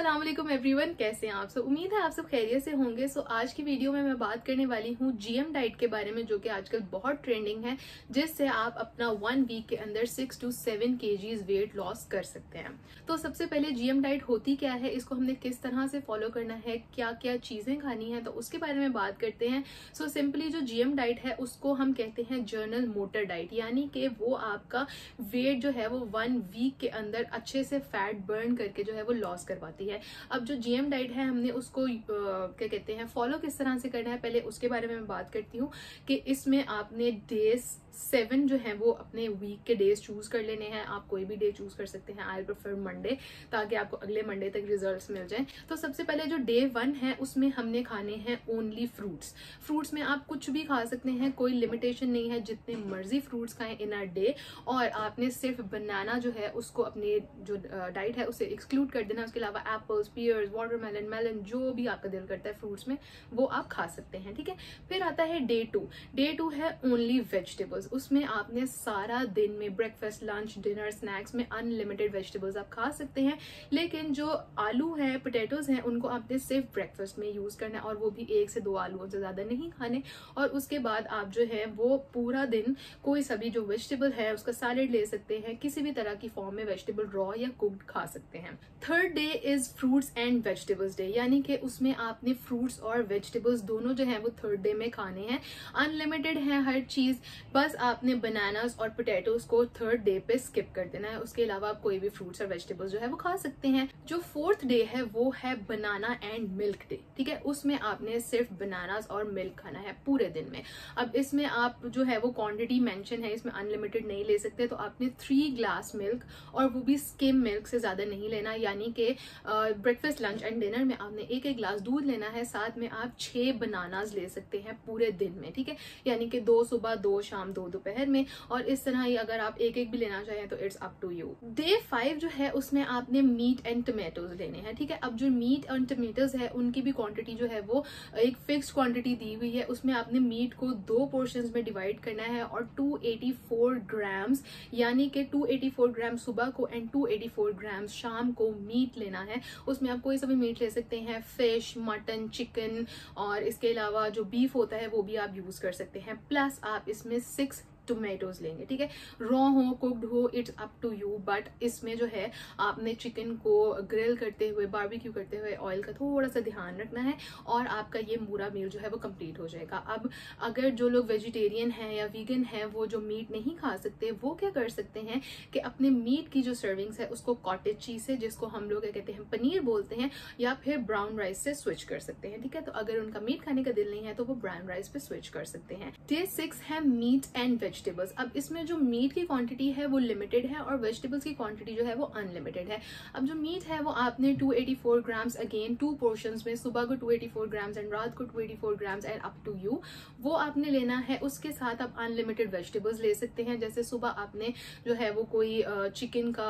अस्सलाम वालेकुम एवरीवन, कैसे हैं आप सब। उम्मीद है आप सब खैरियत से होंगे। सो आज की वीडियो में मैं बात करने वाली हूँ जीएम डाइट के बारे में, जो कि आजकल बहुत ट्रेंडिंग है, जिससे आप अपना 1 वीक के अंदर 6 to 7 kgs वेट लॉस कर सकते हैं। तो सबसे पहले जीएम डाइट होती क्या है, इसको हमने किस तरह से फॉलो करना है, क्या क्या चीजें खानी है, तो उसके बारे में बात करते हैं। सो सिंपली जो जीएम डाइट है उसको हम कहते हैं जर्नल मोटर डाइट, यानी कि वो आपका वेट जो है वो 1 वीक के अंदर अच्छे से फैट बर्न करके जो है वो लॉस करवाती है। अब जो जीएम डाइट है हमने उसको क्या कहते हैं फॉलो किस तरह से करना है, पहले उसके बारे में मैं बात करती हूँ कि इसमें आपने डेज 7 जो है वो अपने वीक के डेज चूज कर लेने हैं। आप कोई भी डे चूज कर सकते हैं। आई प्रेफर मंडे, ताकि आपको अगले मंडे तक रिजल्ट्स मिल जाएं। तो सबसे पहले जो डे 1 है उसमें हमने खाने हैं ओनली फ्रूट्स में आप कुछ भी खा सकते हैं, कोई लिमिटेशन नहीं है, जितने मर्जी फ्रूट्स खाएं इन अ डे। और आपने सिर्फ बनाना जो है उसको अपने जो डाइट है उसे एक्सक्लूड कर देना। उसके अलावा एप्पल्स, पियर्स, वाटरमेलन, मेलन, जो भी आपका दिल करता है फ्रूट्स में वो आप खा सकते हैं, ठीक है। फिर आता है डे 2 है ओनली वेजिटेबल्स। उसमें आपने सारा दिन में ब्रेकफास्ट, लंच, डिनर, स्नैक्स में अनलिमिटेड वेजिटेबल्स आप खा सकते हैं। लेकिन जो आलू है, पोटैटोज हैं, उनको आपने सिर्फ ब्रेकफास्ट में यूज करना है, और वो भी 1 से 2 आलूओं से ज्यादा नहीं खाने। और उसके बाद आप जो है वो पूरा दिन कोई सा भी जो वेजिटेबल है उसका सैलेड ले सकते हैं, किसी भी तरह की फॉर्म में वेजिटेबल रॉ या कुक्ड खा सकते हैं। Third day is fruits and vegetables day, यानी कि उसमें आपने फ्रूट्स और वेजिटेबल्स दोनों जो है वो थर्ड डे में खाने हैं। अनलिमिटेड है हर चीज, बस आपने बनानास और पोटैटोज को थर्ड डे पे स्किप कर देना है। उसके अलावा आप कोई भी फ्रूट्स और वेजिटेबल्स जो है वो खा सकते हैं। जो फोर्थ डे है वो है बनाना एंड मिल्क डे, ठीक है। उसमें आपने सिर्फ बनानास और मिल्क खाना है पूरे दिन में। अब इसमें आप जो है वो क्वांटिटी मेंशन है, इसमें अनलिमिटेड नहीं ले सकते, तो आपने 3 ग्लास मिल्क, और वो भी स्किम मिल्क से ज्यादा नहीं लेना, यानी कि ब्रेकफास्ट, लंच एंड डिनर में आपने 1-1 ग्लास दूध लेना है। साथ में आप 6 बनानास ले सकते हैं पूरे दिन में, ठीक है, यानी कि 2 सुबह, 2 शाम, 2 दोपहर में। और इस तरह ही अगर आप 1-1 भी लेना चाहें तो it's up to you. Day 5 जो है उसमें आपने मीट एंड टमेटोज लेने हैं, ठीक है। अब जो मीट एंड टमेटोज है उनकी भी क्वांटिटी जो है वो एक फिक्स्ड क्वांटिटी दी हुई है। उसमें आपने मीट को 2 पोर्शंस में डिवाइड करना है, और 284 ग्राम्स, यानी कि 284 ग्राम सुबह को एंड 284 ग्राम शाम को मीट लेना है। उसमें आप कोई सा भी मीट ले सकते हैं, फिश, मटन, चिकन, और इसके अलावा जो बीफ होता है वो भी आप यूज कर सकते हैं। प्लस आप इसमें 6 टोमेटोज लेंगे, ठीक है। रॉ हो, कुक्ड हो, it's up to you, but इसमें जो है आपने चिकन को ग्रिल करते हुए, बारबेक्यू करते हुए ऑयल का थोड़ा सा ध्यान रखना है, और आपका ये पूरा मील जो है वो कंप्लीट हो जाएगा। अब अगर जो लोग वेजिटेरियन हैं या वीगन हैं, वो जो मीट नहीं खा सकते, वो क्या कर सकते हैं कि अपने मीट की जो सर्विंग्स है उसको कॉटेज चीज से, जिसको हम लोग क्या कहते हैं पनीर बोलते हैं, या फिर ब्राउन राइस से स्विच कर सकते हैं, ठीक है। तो अगर उनका मीट खाने का दिल नहीं है तो वो ब्राउन राइस पे स्विच कर सकते हैं। डे 6 है मीट एंड वेजिटेबल्स। अब इसमें जो मीट की क्वांटिटी है वो लिमिटेड है, और वेजिटेबल्स की क्वांटिटी जो है वो अनलिमिटेड है। अब जो मीट है वो आपने 284 ग्राम्स, अगेन 2 पोर्शंस में, सुबह को 284 ग्राम्स एंड रात को 284 grams and up to you, वो आपने लेना है। उसके साथ आप अनलिमिटेड वेजिटेबल्स ले सकते हैं, जैसे सुबह आपने जो है वो कोई चिकन का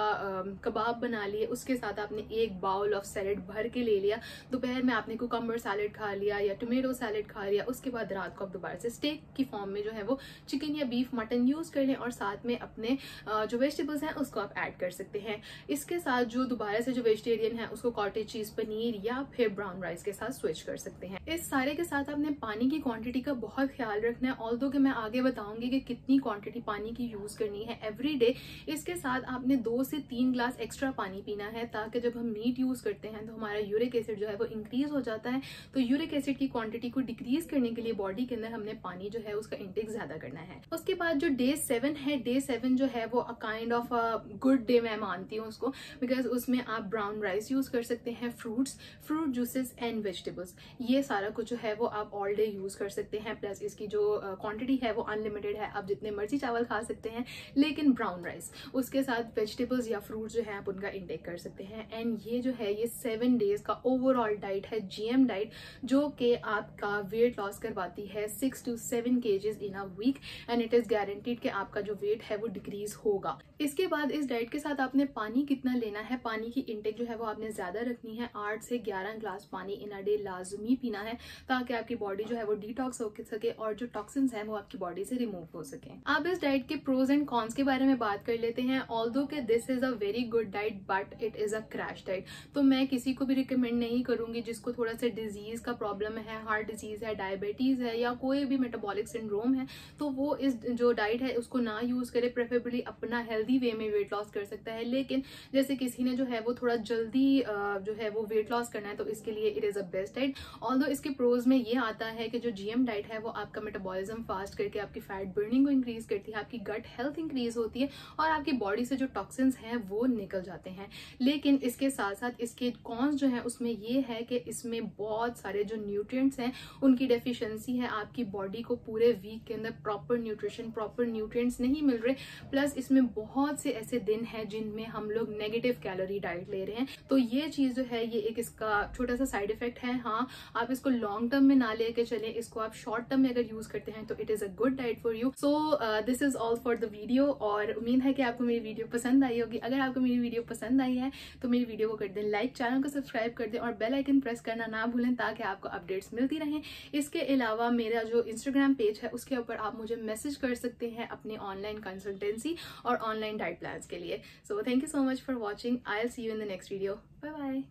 कबाब बना लिए, उसके साथ आपने 1 बाउल ऑफ सैलेड भर के ले लिया। दोपहर में आपने कुकम्बर सैलेड खा लिया या टोमेटो सैलेड खा लिया। उसके बाद रात को आप दोबारा से स्टेक की फॉर्म में जो है वो चिकन या बीफ, मटन यूज कर लें, और साथ में अपने जो वेजिटेबल्स हैं उसको आप ऐड कर सकते हैं। इसके साथ जो दोबारा से जो वेजिटेरियन है उसको कॉटेज चीज, पनीर या फिर ब्राउन राइस के साथ स्विच कर सकते हैं। इस सारे के साथ आपने पानी की क्वांटिटी का बहुत ख्याल रखना है, ऑल्दो कि मैं आगे बताऊंगी कि कितनी क्वांटिटी पानी की यूज करनी है एवरी डे। इसके साथ आपने 2 से 3 ग्लास एक्स्ट्रा पानी पीना है, ताकि जब हम मीट यूज करते हैं तो हमारा यूरिक एसिड जो है वो इंक्रीज हो जाता है। तो यूरिक एसिड की क्वांटिटी को डिक्रीज करने के लिए बॉडी के अंदर हमने पानी जो है उसका इंटेक ज्यादा करना है। उसके बाद जो डे 7 है, डे 7 जो है वो a kind of a good day मैं मानती हूँ उसको, बिकॉज उसमें आप ब्राउन राइस यूज कर सकते हैं, फ्रूट जूसेस एंड वेजिटेबल्स, ये सारा कुछ जो है वो आप ऑल डे यूज कर सकते हैं। प्लस इसकी जो क्वांटिटी है वो अनलिमिटेड है, आप जितने मर्जी चावल खा सकते हैं, लेकिन ब्राउन राइस उसके साथ वेजिटेबल्स या फ्रूट जो है आप उनका इंटेक कर सकते हैं। एंड ये जो है ये 7 डेज का ओवरऑल डाइट है, जीएम डाइट, जो कि आपका वेट लॉस करवाती है 6 to 7 kgs in a week, and it is guaranteed कि आपका जो वेट है वो डिक्रीज होगा। इसके बाद इस डाइट के साथ आपने पानी कितना लेना है, पानी की इंटेक जो है वो आपने ज्यादा रखनी है। 8 से 11 ग्लास पानी इन अ डे लाजमी पीना है ताकि आपकी बॉडी जो है वो डिटॉक्स हो सके और जो टॉक्सिन्स हैं वो आपकी बॉडी से रिमूव हो सके। अब इस डाइट के प्रोज एंड कॉन्स के बारे में बात कर लेते हैं। ऑल्दो कि this is a very good diet but it is a crash diet, तो मैं किसी को भी रिकमेंड नहीं करूंगी जिसको थोड़ा सा डिजीज का प्रॉब्लम है, हार्ट डिजीज है, डायबिटीज है या कोई भी मेटाबॉलिक सिंड्रोम है, तो वो इस जो डाइट है उसको ना यूज करे। प्रेफरेबली अपना हेल्दी वे में वेट लॉस कर सकता है, लेकिन जैसे किसी ने जो है वो थोड़ा जल्दी जो है वो वेट लॉस करना है तो इसके लिए it is a best diet. Although इसके प्रोज में ये आता है कि जो जीएम डाइट है वो आपका मेटाबॉलिज्म फास्ट करके आपकी फैट बर्निंग को इंक्रीज करती है, आपकी गट हेल्थ इंक्रीज होती है और आपकी बॉडी से जो टॉक्सिन्स हैं वो निकल जाते हैं। लेकिन इसके साथ साथ इसके कॉन्स जो है उसमें ये है कि इसमें बहुत सारे जो न्यूट्रिएंट्स हैं उनकी डेफिशिएंसी है। आपकी बॉडी को पूरे वीक के अंदर प्रॉपर न्यूट्रिशन, प्रॉपर न्यूट्रिएंट्स नहीं मिल रहे। प्लस इसमें बहुत से ऐसे दिन हैं जिनमें हम लोग नेगेटिव कैलोरी डाइट ले रहे हैं, तो ये चीज जो है ये एक इसका छोटा सा साइड इफेक्ट है। हाँ, आप इसको लॉन्ग टर्म में ना लेके चले, इसको आप शॉर्ट टर्म में अगर यूज करते हैं तो it is a good diet for you. So this is all for the video और उम्मीद है कि आपको मेरी वीडियो पसंद आई होगी। अगर आपको मेरी वीडियो पसंद आई है तो मेरी वीडियो को कर दें लाइक, चैनल को सब्सक्राइब कर दें और बेल आइकन प्रेस करना ना भूलें ताकि आपको अपडेट्स मिलती रहें। इसके अलावा मेरा जो इंस्टाग्राम पेज है उसके ऊपर आप मुझे मैसेज कर सकते हैं अपने ऑनलाइन कंसल्टेंसी और ऑनलाइन डाइट प्लान्स के लिए। So thank you so much for watching. I will see you in the next video. Bye bye.